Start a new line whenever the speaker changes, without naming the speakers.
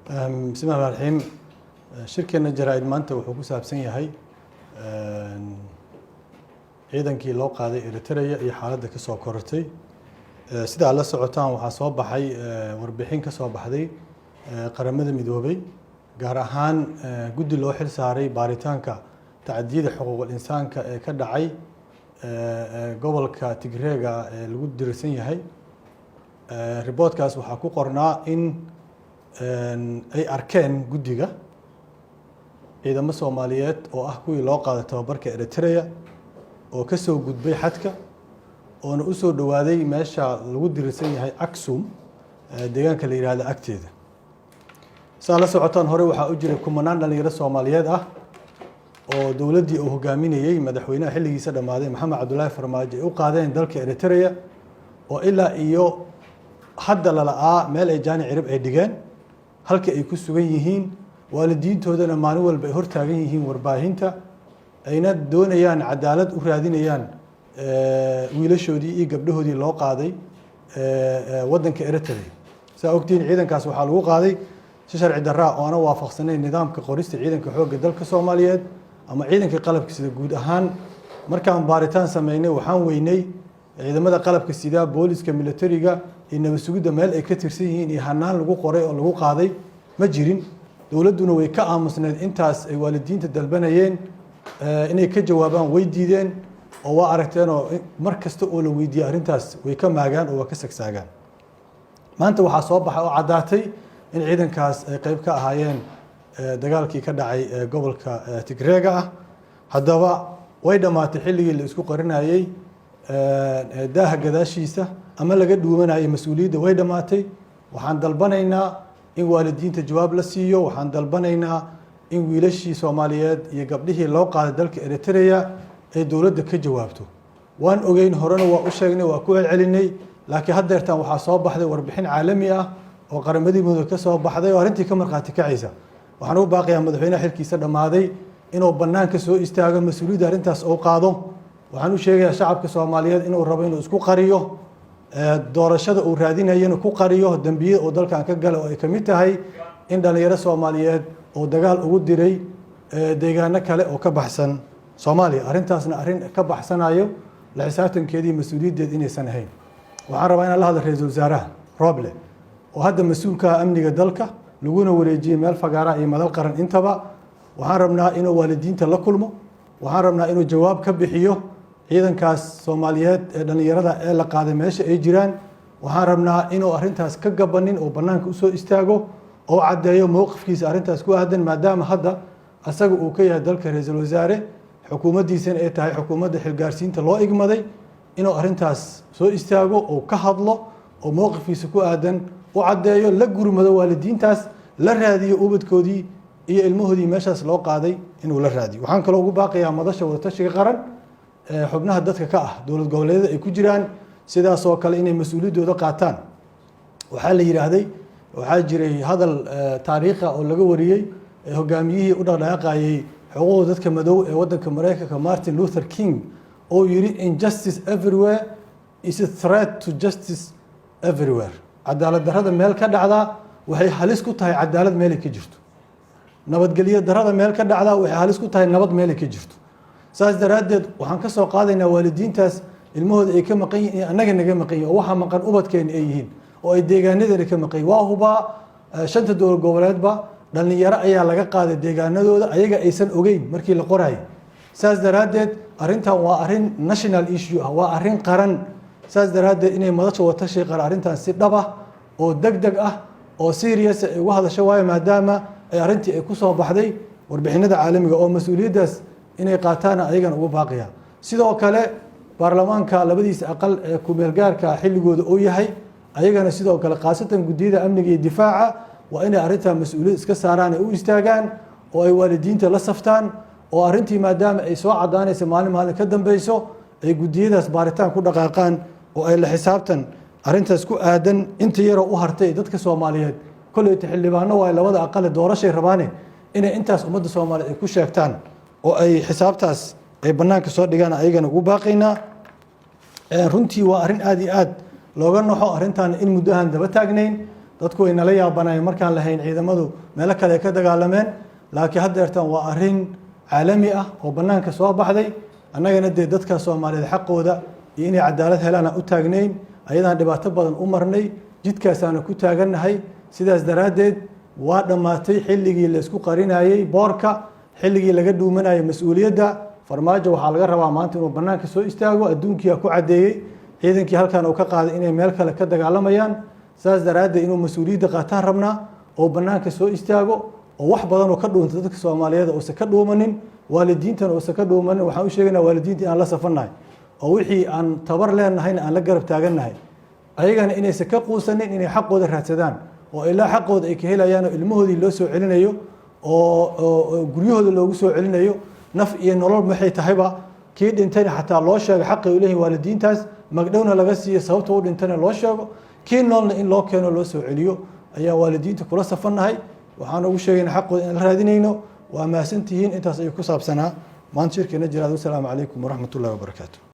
بسم الله الرحمن الرحيم شركة جرائد maanta wuxuu ku saabsan yahay ciidankii loo qaaday Eritrea iyo xaaladda ka soo korortay sida la socotaan waxaa soo baxay warbixin ka soo baxday qaramada midoobay gaar ahaan guddi loo xil saaray baaritaanka tacadiyada xuquuqul insaanka ee ka dhacay gobolka Tigreega ee lagu dirsan yahay reportkaas waxaa ku qornaa in ay arkeen guddiga ciidamo Soomaaliyeed oo ah kuwii loo qaaday tababarka Eritrea oo ka soo gudbay xadka oo u soo dhawaaday meesha lagu dirsan yahay Aksum deegaanka la yiraahdo agteeda la socotaan hore waxaa u jiray kumanaan dhalinyaro Soomaaliyeed ah oo dawladdii uu hogaaminayay madaxweynaha xilligiisa dhamaaday Maxamed Cabdullaahi Farmaajo ay u qaadeen dalka Eritrea oo ilaa iyo hadda la la'aa meel ay jaani cirib ay dhigeen halka ay ku sugan yihiin waalidiintoodana maalin walba ay hortaagan yihiin warbaahinta ayna doonayaan cadaalad u raadinayaan wiilashoodii iyo gabdhahoodii loo qaaday wadanka Eritrea ogtiin ciidankaas waxaa lagu qaaday si sharci darro oo aan waafaqsanayn nidaamka qorista ciidanka xoogga dalka Soomaaliyeed ama ciidanka qalabka sida guud ahaan markaan baaritaan sameynay waxaan weynay ciidamada qalabka sida booliska militariga iyo nabad sugidda meel ay ka tirsan yihiin iyo hanaan lagu qoray oo lagu qaaday ma jirin dawladduna way ka aamusneed intaas ay waalidiinta dalbanayeen inay ka jawaabaan way diideen oo waa aragteen oo mar kasta oo la weydiiyay arrintaas way ka maagaan oo ka sagsaagaan maanta waxaa soo baxay oo cadaatay in ciidankaas ay qayb ka ahaayeen dagaalkii ka dhacay gobolka Tigreega ah haddaba way dhamaatay xilligii la isku qarinayay daaha gadaashiisa ama laga dhuumanayay mas'uuliyadda way dhamaatay waxaan dalbanaynaa in waalidiinta jawaab la siiyo waxaan dalbanaynaa in wiilashii Soomaaliyeed iyo gabdhihii loo qaaday dalka Eritrea ay dawladda ka jawaabto waan ogeyn horena waa u sheegnay waa ku celcelinay laakiin haddeertan waxaa soo baxday warbixin caalami ah oo qaramadii muddo ka soo baxday oo arrintii ka marqaati kacaysa waxaan u baaqayaa madaxweynaha xilkiisa dhamaaday inuu banaanka soo istaago mas'uuliyadda arrintaas oo qaado waxaan u sheegayaa shacabka Soomaaliyeed inuu rabo inuu isku qariyo doorashada uu raadinayana ku qariyo dambiyada oo dalkan ka galay oo ay kamid tahay in dhalinyaro Soomaaliyeed oo dagaal ugu diray deegaano kale oo ka baxsan Soomaaliya arrintaasna arrin ka baxsanayo la xisaabtankeedii mas'uuliyaddeed inaysan ahayn waxaan rabaa in la hadlo ra'iisul wasaaraha Roble oo hadda mas'uulka amniga dalka laguna wareejiyay meel fagaara iyo madal qaran intaba waxaan rabnaa inuu waalidiinta la kulmo waxaan rabnaa inuu jawaab ka bixiyo ciidankaas Soomaaliyeed ee dhalinyarada ee la qaaday meesha ay jiraan waxaan rabnaa inuu arrintaas ka gabanin oo banaanka u soo istaago oo cadeeyo mowqifkiisa arrintaas ku aadan maadaama hadda asaga uu ka yahay dalka ra'iisul wasaare xukuumaddiisana ay tahay xukuumadda xilgaarsiinta loo igmaday inuu arrintaas soo istaago oo ka hadlo oo mowqifkiisa ku aadan u cadeeyo la gurmado waalidiintaas la raadiyo ubadkoodii iyo ilmahoodii meeshaas loo qaaday inuu la raadiyo waxaan kaloo ugu baaqayaa madasha wadatashiga qaran xubnaha dadka ka ah dowlad goboleedyada ay ku jiraan sidaas oo kale inay mas'uuliyadooda qaataan waxaa la yiraahday waxaa jiray hadal taariikhi oo laga wariyay hogaamiyihii u dhaqaaqayay xuquuqda dadka madow ee wadanka Mareykanka Martin Luther King oo yiri injustice everywhere is a threat to justice everywhere cadaalad darrada meel ka dhacda waxay halis ku tahay cadaalad meel ka jirto nabadgelyo darrada meel ka dhacda waxay halis ku tahay nabad meel ka jirto saas daraadeed waxaan ka soo qaadaynaa waalidiintaas ilmahooda ay ka maqan yihiin anaga naga maqan yihiin oo waxa maqan ubadkeena ay yihiin oo ay deegaanadeena ka maqan waa huba shanta dowlad goboleedba dhalinyaro ayaa laga qaaday deegaanadooda ayaga aysan ogeyn markii la qoray saas daraadeed arrintan waa arrin national issue ah waa arrin qaran saas daraadeed inay madasha wadatashiga qaran arrintan si dhab ah oo degdeg ah oo serious ay uga hadasho waayo maadaama ay arrintii ay ku soo baxday warbixinada caalamiga oo mas'uuliyaddaas inay qaataan ayagana ugu baaqaya sidoo kale baarlamaanka labadiisa aqal ee ku meel gaarka xilligooda oo yahay ayagana sidoo kale qaasatan gudiyada amniga iyo difaaca waa inay arrintan mas'uuliyad iska saaraan ay u istaagaan oo ay waalidiinta la saftaan oo arrintii maadaama ay soo cadaanayso maalin ka dambayso ay gudiyadaas baaritaan ku dhaqaaqaan oo ay la xisaabtan arrintaas ku aadan inta yaroo u hartay dadka Soomaaliyeed koleyta xildhibaano waa labada aqal doorashay rabaane inay intaas ummadda Soomaaliyeed ay ku sheegtaan oo ay xisaabtaas ay banaanka soo dhigaan ayagana ugu baaqaynaa runtii waa arrin aad iyo aad looga naxo arrintan in muddahan daba taagnayn dadku way nala yaabanayeen markaan lahayn ciidamadu meelo kale ka dagaalameen laakiin haddeertan waa arrin caalami ah oo bannaanka soo baxday annagana dee dadka Soomaaliyeed xaqooda iyo inay cadaalad helaan u taagnayn ayadaan dhibaato badan u marnay jidkaasaana ku taagannahay sidaas daraaddeed waa dhammaatay xilligii la isku qarinayay boorka xilligii laga dhuumanayay mas-uuliyadda farmaajo waxaa laga rabaa maanta inuu bannaanka soo istaago adduunkiia ku caddeeyey ciidankii halkan uu ka qaaday inay meel kale ka dagaalamayaan saas daraaddeed inuu mas-uuliyadda qaataan rabnaa oo bannaanka soo istaago oo wax badan oo ka dhuunta dadka Soomaaliyeed uusan ka dhuumanin waalidiintana uusan ka dhuumanin waxaan u sheegaynaa waalidiinta aan la safannahay oo wixii aan tabar leenahayna aan la garab taagannahay ayagana inaysan ka quusanin inay xaqooda raadsadaan oo ilaa xaqooda ay ka helayaan oo ilmahoodii loo soo celinayo oo guryahooda loogu soo celinayo naf iyo nolol maxay tahayba kii dhintayna xataa loo sheego xaqay u leeyihiin waalidiintaas magdhowna laga siiyo sababta u dhintayna loo sheego kii noolna in loo keeno loo soo celiyo ayaa waalidiinta kula safannahay waxaan ugu sheegaynaa xaqooda in la raadinayno waa mahadsantihiin intaas ayuu ku saabsanaa maanta shirkeena jiraad wasalaamu calaykum waraxmatullahi wabarakaatu